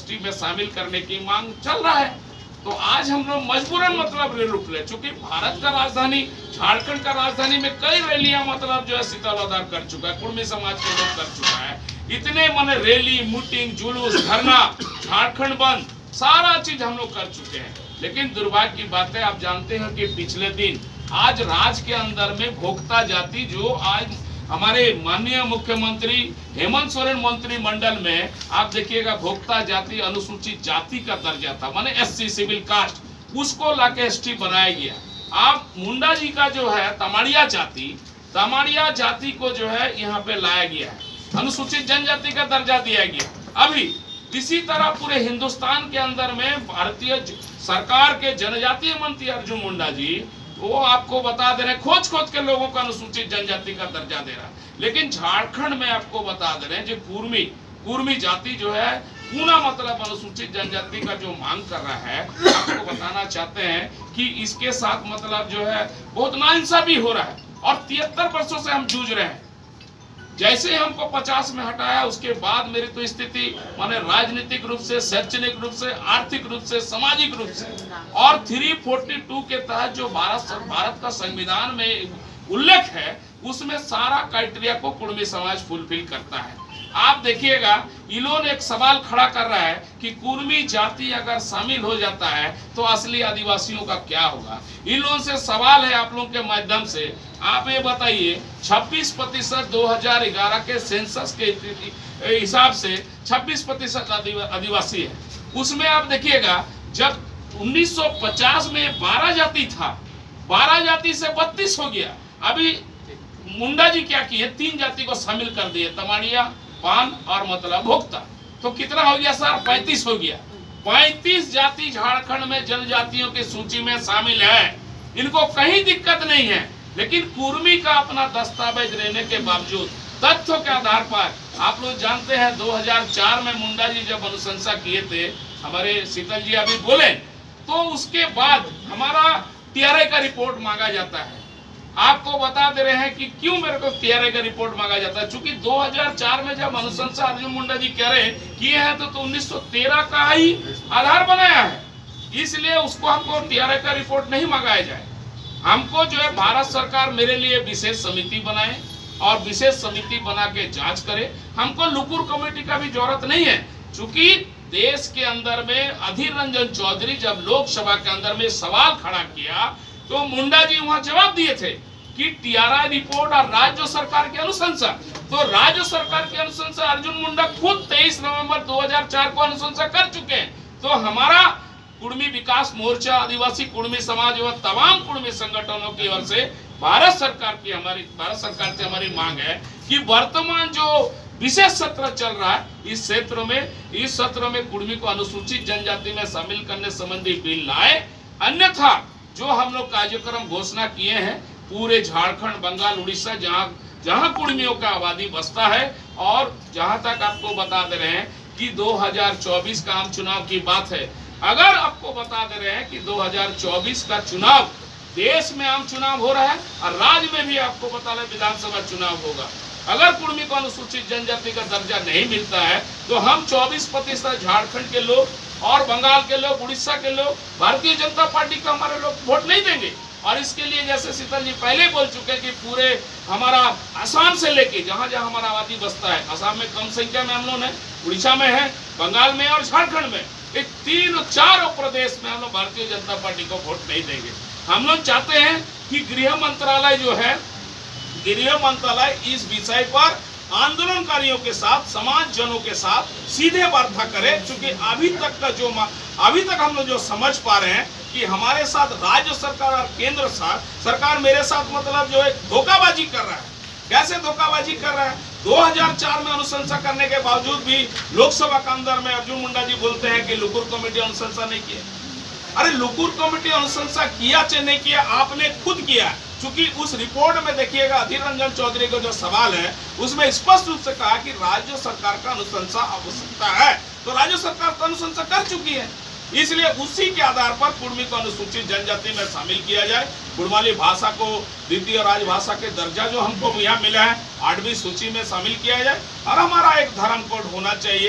ST में शामिल करने की मांग चल रहा है। तो आज हम लोग मजबूरन मतलब रुक ले, चूंकि भारत का राजधानी झारखंड का राजधानी में कई रैलियां मतलब जो है सीतावदार कर चुका है, कुर्मी समाज के लोग कर चुका है। इतने माने रैली, मीटिंग, जुलूस, धरना, झारखंड बंद, सारा चीज हम लोग कर चुके हैं। लेकिन दुर्भाग्य की बात है, आप जानते हैं कि पिछले दिन आज राज्य के अंदर में भोक्ता जाति, जो आज हमारे माननीय मुख्यमंत्री हेमंत सोरेन मंत्रिमंडल में आप देखिएगा भोक्ता जाति अनुसूचित जाति का दर्जा था, माने एससी सिविल कास्ट, उसको लाके एसटी बनाया गया। आप मुंडा जी का जो है तमाड़िया जाति को जो है यहाँ पे लाया गया है, अनुसूचित जनजाति का दर्जा दिया गया। अभी इसी तरह पूरे हिंदुस्तान के अंदर में भारतीय सरकार के जनजातीय मंत्री अर्जुन मुंडा जी वो आपको बता दे रहे हैं, खोज के लोगों को अनुसूचित जनजाति का दर्जा दे रहा है। लेकिन झारखंड में आपको बता दे रहे हैं, जो कुर्मी जाति जो है पूरा मतलब अनुसूचित जनजाति का जो मांग कर रहा है, आपको बताना चाहते हैं कि इसके साथ मतलब जो है बहुत नाइंसाफी हो रहा है। और 73 वर्षों से हम जूझ रहे हैं। जैसे हमको 50 में हटाया, उसके बाद मेरी तो स्थिति माने राजनीतिक रूप से, शैक्षणिक रूप से, आर्थिक रूप से, सामाजिक रूप से, और 342 के तहत जो भारत का संविधान में उल्लेख है, उसमें सारा क्राइटेरिया को कुर्मी समाज फुलफिल करता है। आप देखिएगा इन्होंने एक सवाल खड़ा कर रहा है कि कुर्मी जाति अगर शामिल हो जाता है तो असली आदिवासियों का क्या होगा। इन लोगों से सवाल है आप लोगों के माध्यम से, आप ये बताइए 26% 2011 के सेंसस के हिसाब से 26% आदिवासी है। उसमें आप देखिएगा जब 1950 में 12 जाति था, 12 जाति से 32 हो गया। अभी मुंडा जी क्या किए, 3 जाति को शामिल कर दिए, तमाड़िया, पान और मतलब भोक्ता। तो कितना हो गया सर, 35 हो गया। 35 जाति झारखंड में जनजातियों की सूची में शामिल है, इनको कहीं दिक्कत नहीं है। लेकिन कुर्मी का अपना दस्तावेज रहने के बावजूद तथ्यों के आधार पर, आप लोग जानते हैं 2004 में मुंडा जी जब अनुशंसा किए थे, हमारे शीतल जी अभी बोले, तो उसके बाद हमारा टीआरआई का रिपोर्ट मांगा जाता है। आपको बता दे रहे हैं कि क्यों मेरे को टीआरआई का रिपोर्ट मांगा जाता है, क्योंकि 2004 में जब अनुशंसा अर्जुन मुंडा जी कह रहे किए हैं तो 1913 का ही आधार बनाया है, इसलिए उसको हमको टीआरआई का रिपोर्ट नहीं मांगाया जाए। हमको जो है भारत सरकार मेरे लिए विशेष समिति बनाए और विशेष समिति बना के जांच करे। हमको लुकुर कमेटी का भी जरूरत नहीं है, क्योंकि देश के अंदर में अधीर रंजन चौधरी जब लोकसभा के अंदर में सवाल खड़ा किया तो मुंडा जी वहां जवाब दिए थे कि टीआरआई रिपोर्ट और राज्य सरकार की अनुशंसा, तो राज्य सरकार की अनुशंसा अर्जुन मुंडा खुद 23 नवंबर 2004 को अनुशंसा कर चुके हैं। तो हमारा कुर्मी विकास मोर्चा, आदिवासी कुर्मी समाज एवं तमाम कुर्मी संगठनों की ओर से भारत सरकार से हमारी मांग है कि वर्तमान जो विशेष सत्र चल रहा है, इस सत्र में कुर्मी को अनुसूचित जनजाति में शामिल करने संबंधी बिल लाए। अन्यथा जो हम लोग कार्यक्रम घोषणा किए हैं पूरे झारखंड, बंगाल, उड़ीसा, जहां कुर्मियों का आबादी बसता है, और जहां तक आपको बता दे रहे हैं कि 2024 का आम चुनाव की बात है, अगर आपको बता दे रहे हैं कि 2024 का चुनाव, देश में आम चुनाव हो रहा है और राज्य में भी आपको बता रहे विधानसभा चुनाव होगा। अगर कुर्मी को अनुसूचित जनजाति का दर्जा नहीं मिलता है तो हम 24% झारखंड के लोग और बंगाल के लोग, उड़ीसा के लोग भारतीय जनता पार्टी को हमारे लोग वोट नहीं देंगे। और इसके लिए जैसे शीतल जी पहले बोल चुके कि पूरे हमारा आसाम से लेके जहां जहां हमारा आबादी बसता है, आसाम में कम संख्या में हम लोग है, उड़ीसा में है, बंगाल में और झारखंड में, ये 3-4 प्रदेश में हम लोग भारतीय जनता पार्टी को वोट नहीं देंगे। हम लोग चाहते हैं कि गृह मंत्रालय जो है, गृह मंत्रालय इस विषय पर आंदोलनकारियों के साथ, समाज जनों के साथ सीधे वार्ता करे, क्योंकि अभी तक हम लोग जो समझ पा रहे हैं कि हमारे साथ राज्य सरकार और केंद्र सरकार मेरे साथ मतलब जो है धोखाबाजी कर रहा है। कैसे धोखाबाजी कर रहा है, 2004 में अनुशंसा करने के बावजूद भी लोकसभा के अंदर में अर्जुन मुंडा जी बोलते हैं कि लुकुर कमेटी अनुशंसा नहीं किया। अरे लुकुर कमेटी अनुशंसा किया चाहे नहीं किया, आपने खुद किया, क्योंकि उस रिपोर्ट में देखिएगा अधीर रंजन चौधरी का जो सवाल है उसमें स्पष्ट रूप से कहा कि राज्य सरकार का अनुशंसा आवश्यकता है, तो राज्य सरकार तो अनुशंसा कर चुकी है, इसलिए उसी के आधार पर कुर्मी को अनुसूचित जनजाति में शामिल किया जाए। कुड़माली भाषा को द्वितीय राजभाषा के दर्जा जो हमको यहाँ मिला है 8वीं सूची में शामिल किया जाए, और हमारा एक धर्म कोड होना चाहिए